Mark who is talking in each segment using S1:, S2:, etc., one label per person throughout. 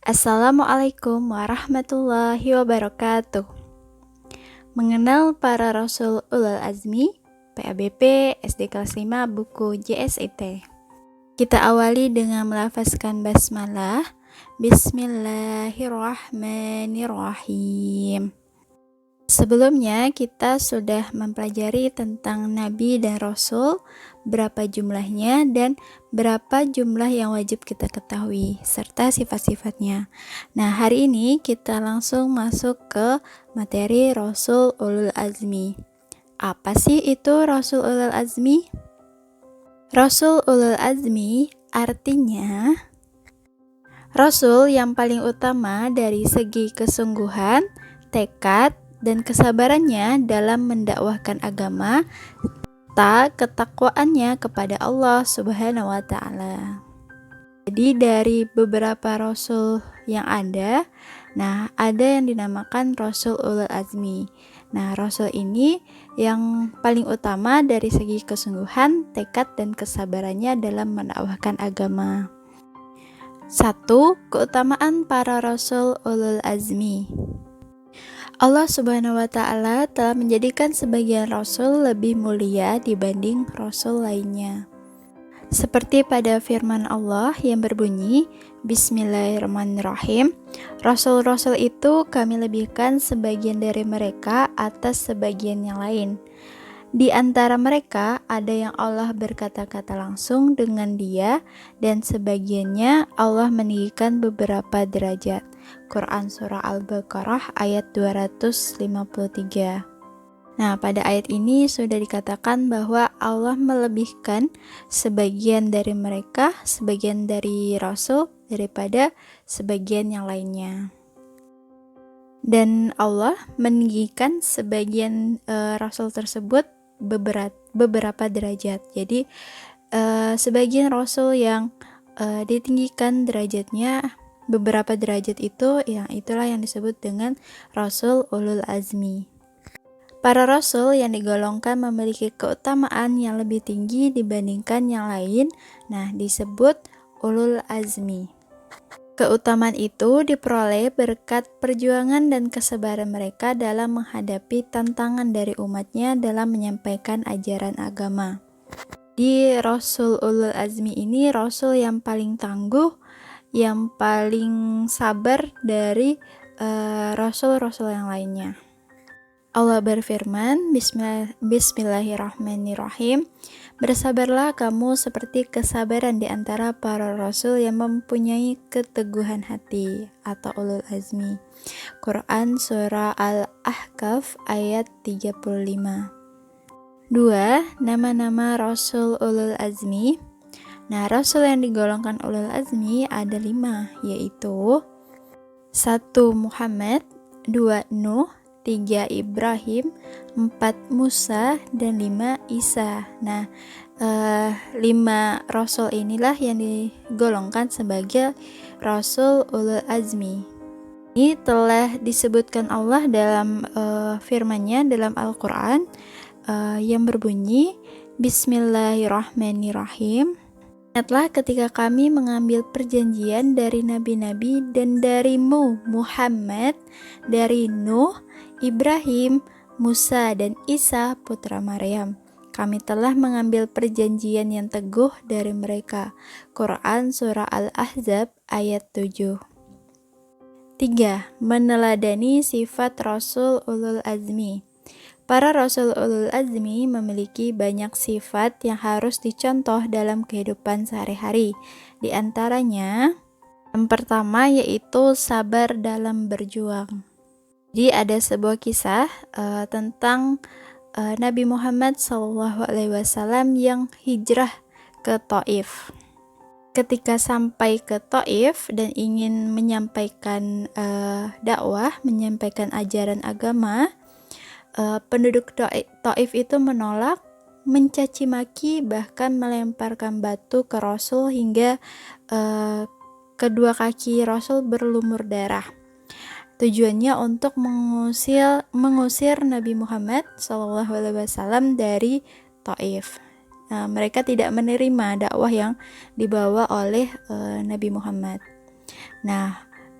S1: Assalamualaikum warahmatullahi wabarakatuh. Mengenal para Rasul Ulul Azmi, PABP SD kelas 5 buku JSIT. Kita awali dengan melafazkan basmalah. Bismillahirrahmanirrahim. Sebelumnya kita sudah mempelajari tentang Nabi dan Rasul, berapa jumlahnya dan berapa jumlah yang wajib kita ketahui, serta sifat-sifatnya. Nah, hari ini kita langsung masuk ke materi Rasul Ulul Azmi. Apa sih itu Rasul Ulul Azmi? Rasul Ulul Azmi artinya Rasul yang paling utama dari segi kesungguhan, tekad, dan kesabarannya dalam mendakwahkan agama serta ketakwaannya kepada Allah Subhanahu wa Ta'ala. Jadi dari beberapa rasul yang ada, ada yang dinamakan Rasul Ulul Azmi. Nah, rasul ini yang paling utama dari segi kesungguhan, tekad, dan kesabarannya dalam mendakwahkan agama. 1. Keutamaan para Rasul Ulul Azmi. Allah Subhanahu wa Ta'ala telah menjadikan sebagian rasul lebih mulia dibanding rasul lainnya. Seperti pada firman Allah yang berbunyi, Bismillahirrahmanirrahim, Rasul-rasul itu kami lebihkan sebagian dari mereka atas sebagian yang lain. Di antara mereka ada yang Allah berkata-kata langsung dengan dia, dan sebagiannya Allah meninggikan beberapa derajat. Quran Surah Al-Baqarah ayat 253. Nah, pada ayat ini sudah dikatakan bahwa Allah melebihkan sebagian dari mereka, sebagian dari Rasul, daripada sebagian yang lainnya. Dan Allah meninggikan sebagian Rasul tersebut beberapa derajat. Jadi sebagian Rasul yang ditinggikan derajatnya beberapa derajat itu, itulah yang disebut dengan Rasul Ulul Azmi. Para Rasul yang digolongkan memiliki keutamaan yang lebih tinggi dibandingkan yang lain, disebut Ulul Azmi. Keutamaan itu diperoleh berkat perjuangan dan kesabaran mereka dalam menghadapi tantangan dari umatnya dalam menyampaikan ajaran agama. Di Rasul Ulul Azmi ini, Rasul yang paling tangguh, yang paling sabar dari Rasul-Rasul yang lainnya. Allah berfirman, Bismillahirrahmanirrahim, bersabarlah kamu seperti kesabaran di antara para Rasul yang mempunyai keteguhan hati atau Ulul Azmi. Quran Surah Al-Ahqaf ayat 35. 2. Nama-nama Rasul Ulul Azmi. Rasul yang digolongkan Ulul Azmi ada 5, yaitu 1. Muhammad, 2. Nuh, 3. Ibrahim, 4. Musa, dan 5. Isa. 5 Rasul inilah yang digolongkan sebagai Rasul Ulul Azmi. Ini telah disebutkan Allah dalam firman-Nya dalam Al-Quran yang berbunyi, Bismillahirrahmanirrahim. Ingatlah ketika kami mengambil perjanjian dari nabi-nabi dan darimu Muhammad, dari Nuh, Ibrahim, Musa, dan Isa putra Maryam. Kami telah mengambil perjanjian yang teguh dari mereka. Quran Surah Al-Ahzab ayat 7. 3. Meneladani sifat Rasul Ulul Azmi. Para Rasul Ulul Azmi memiliki banyak sifat yang harus dicontoh dalam kehidupan sehari-hari. Di antaranya, yang pertama yaitu sabar dalam berjuang. Jadi ada sebuah kisah tentang Nabi Muhammad SAW yang hijrah ke Taif. Ketika sampai ke Taif dan ingin menyampaikan dakwah, menyampaikan ajaran agama, penduduk Taif itu menolak, mencaci maki, bahkan melemparkan batu ke Rasul hingga kedua kaki Rasul berlumur darah. Tujuannya untuk mengusir Nabi Muhammad SAW dari Taif. Mereka tidak menerima dakwah yang dibawa oleh Nabi Muhammad.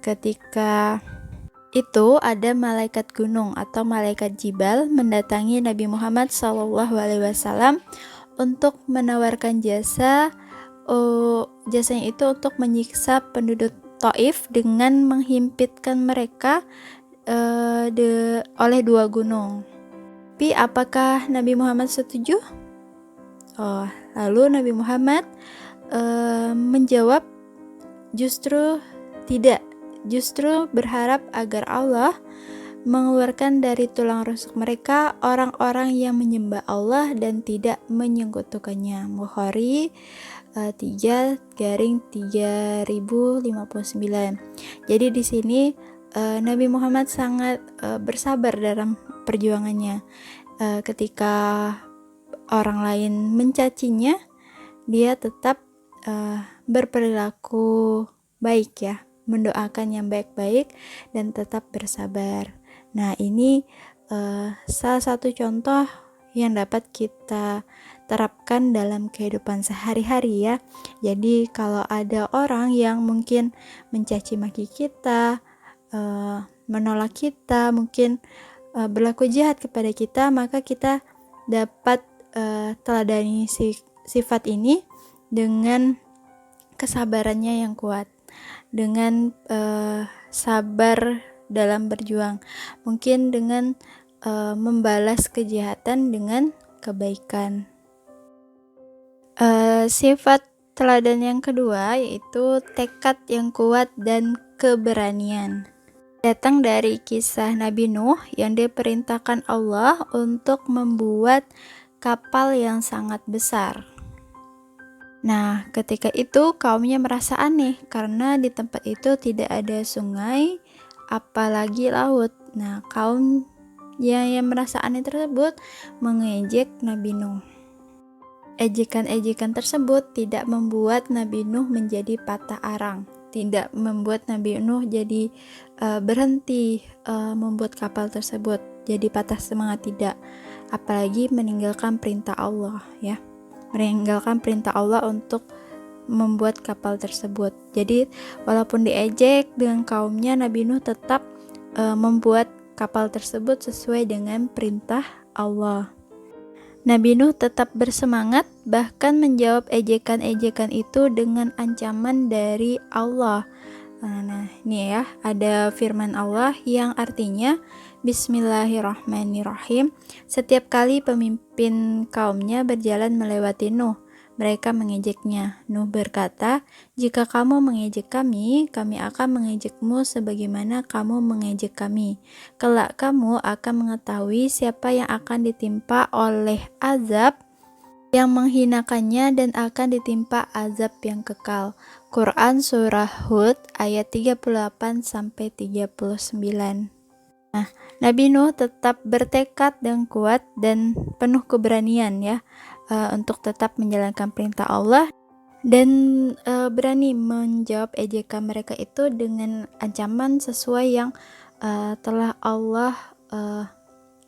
S1: ketika itu ada malaikat gunung atau malaikat Jibal mendatangi Nabi Muhammad SAW untuk menawarkan jasanya itu untuk menyiksa penduduk Taif dengan menghimpitkan mereka oleh 2 gunung. Tapi apakah Nabi Muhammad setuju? Lalu Nabi Muhammad menjawab justru tidak, justru berharap agar Allah mengeluarkan dari tulang rusuk mereka orang-orang yang menyembah Allah dan tidak menyekutukannya. Bukhari 3/3059. Jadi di sini Nabi Muhammad sangat bersabar dalam perjuangannya. Ketika orang lain mencacinya, dia tetap berperilaku baik ya, mendoakan yang baik-baik dan tetap bersabar. Nah, ini salah satu contoh yang dapat kita terapkan dalam kehidupan sehari-hari ya. Jadi kalau ada orang yang mungkin mencaci maki kita, menolak kita, mungkin berlaku jahat kepada kita, maka kita dapat teladani sifat ini dengan kesabarannya yang kuat, dengan sabar dalam berjuang, mungkin dengan membalas kejahatan dengan kebaikan. Sifat teladan yang kedua yaitu tekad yang kuat dan keberanian. Datang dari kisah Nabi Nuh yang diperintahkan Allah untuk membuat kapal yang sangat besar. Nah, ketika itu kaumnya merasa aneh karena di tempat itu tidak ada sungai, apalagi laut. Nah, kaum yang merasa aneh tersebut mengejek Nabi Nuh. Ejekan-ejekan tersebut tidak membuat Nabi Nuh menjadi patah arang, tidak membuat Nabi Nuh jadi berhenti membuat kapal tersebut, jadi patah semangat, tidak. Apalagi meninggalkan perintah Allah ya, meninggalkan perintah Allah untuk membuat kapal tersebut. Jadi walaupun diejek dengan kaumnya, Nabi Nuh tetap membuat kapal tersebut sesuai dengan perintah Allah. Nabi Nuh tetap bersemangat, bahkan menjawab ejekan-ejekan itu dengan ancaman dari Allah. Nah, ini ya, ada firman Allah yang artinya Bismillahirrahmanirrahim. Setiap kali pemimpin kaumnya berjalan melewati Nuh, mereka mengejeknya. Nuh berkata, "Jika kamu mengejek kami, kami akan mengejekmu sebagaimana kamu mengejek kami. Kelak kamu akan mengetahui siapa yang akan ditimpa oleh azab yang menghinakannya dan akan ditimpa azab yang kekal." Quran Surah Hud ayat 38-39. Nah, Nabi Nuh tetap bertekad dan kuat dan penuh keberanian ya, untuk tetap menjalankan perintah Allah dan berani menjawab ejekan mereka itu dengan ancaman sesuai yang telah Allah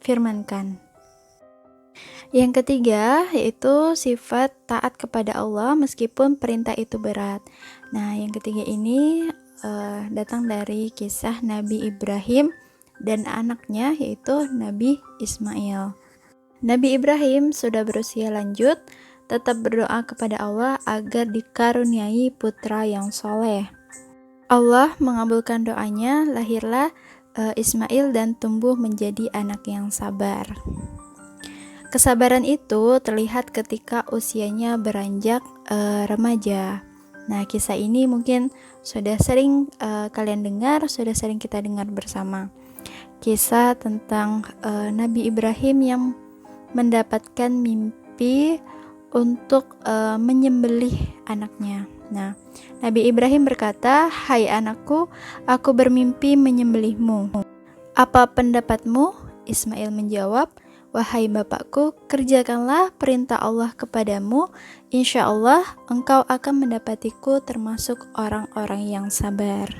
S1: firmankan. Yang ketiga yaitu sifat taat kepada Allah meskipun perintah itu berat. Nah, yang ketiga ini datang dari kisah Nabi Ibrahim dan anaknya yaitu Nabi Ismail. Nabi Ibrahim sudah berusia lanjut, tetap berdoa kepada Allah agar dikaruniai putra yang soleh. Allah mengabulkan doanya, lahirlah Ismail dan tumbuh menjadi anak yang sabar. Kesabaran itu terlihat ketika usianya beranjak remaja. Nah, kisah ini mungkin sudah sering kalian dengar, sudah sering kita dengar bersama. Kisah tentang Nabi Ibrahim yang mendapatkan mimpi untuk menyembelih anaknya. Nah, Nabi Ibrahim berkata, "Hai anakku, aku bermimpi menyembelihmu. Apa pendapatmu?" Ismail menjawab, "Wahai bapakku, kerjakanlah perintah Allah kepadamu. Insya Allah engkau akan mendapatiku termasuk orang-orang yang sabar."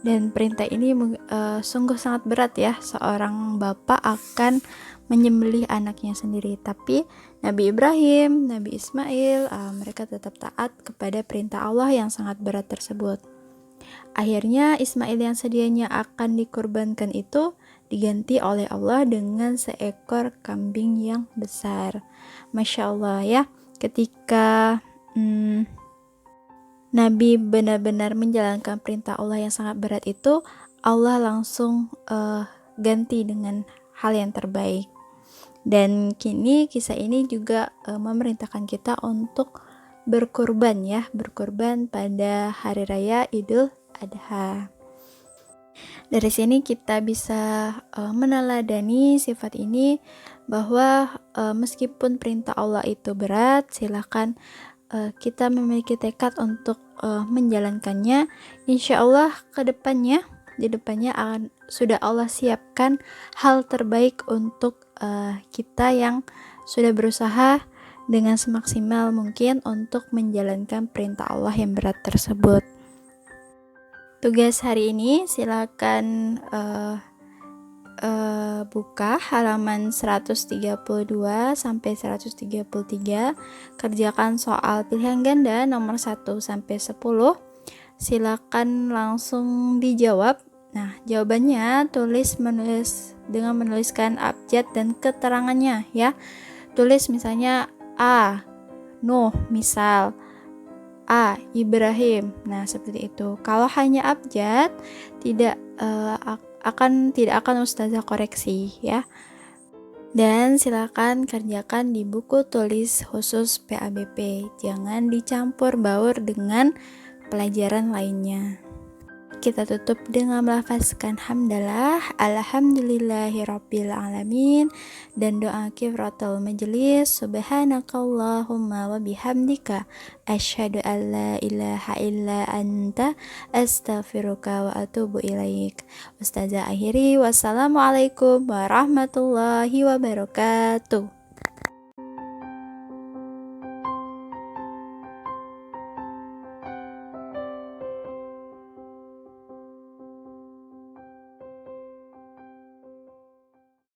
S1: Dan perintah ini sungguh sangat berat ya, seorang bapak akan menyembelih anaknya sendiri. Tapi Nabi Ibrahim, Nabi Ismail, mereka tetap taat kepada perintah Allah yang sangat berat tersebut. Akhirnya Ismail yang sedianya akan dikorbankan itu diganti oleh Allah dengan seekor kambing yang besar. Masya Allah ya, ketika Nabi benar-benar menjalankan perintah Allah yang sangat berat itu, Allah langsung ganti dengan hal yang terbaik. Dan kini kisah ini juga memerintahkan kita untuk berkurban ya, berkurban pada hari raya Idul Adha. Dari sini kita bisa meneladani sifat ini bahwa meskipun perintah Allah itu berat, silakan kita memiliki tekad untuk menjalankannya. Insya Allah di depannya akan sudah Allah siapkan hal terbaik untuk kita yang sudah berusaha dengan semaksimal mungkin untuk menjalankan perintah Allah yang berat tersebut. Tugas hari ini silakan buka halaman 132 sampai 133, kerjakan soal pilihan ganda nomor 1 sampai 10. Silakan langsung dijawab. Nah, jawabannya menulis dengan menuliskan abjad dan keterangannya ya. Tulis misalnya A. Nuh, misal A. Ibrahim. Nah, seperti itu. Kalau hanya abjad tidak akan Ustazah koreksi ya. Dan silakan kerjakan di buku tulis khusus PABP. Jangan dicampur baur dengan pelajaran lainnya. Kita tutup dengan melafazkan hamdalah, alhamdulillahirabbil alamin, dan doa kifaratul majelis, subhanakallahumma wa bihamdika asyhadu an la ilaha illa anta astaghfiruka wa atubu ilaik. Ustazah akhiri, wassalamualaikum warahmatullahi wabarakatuh.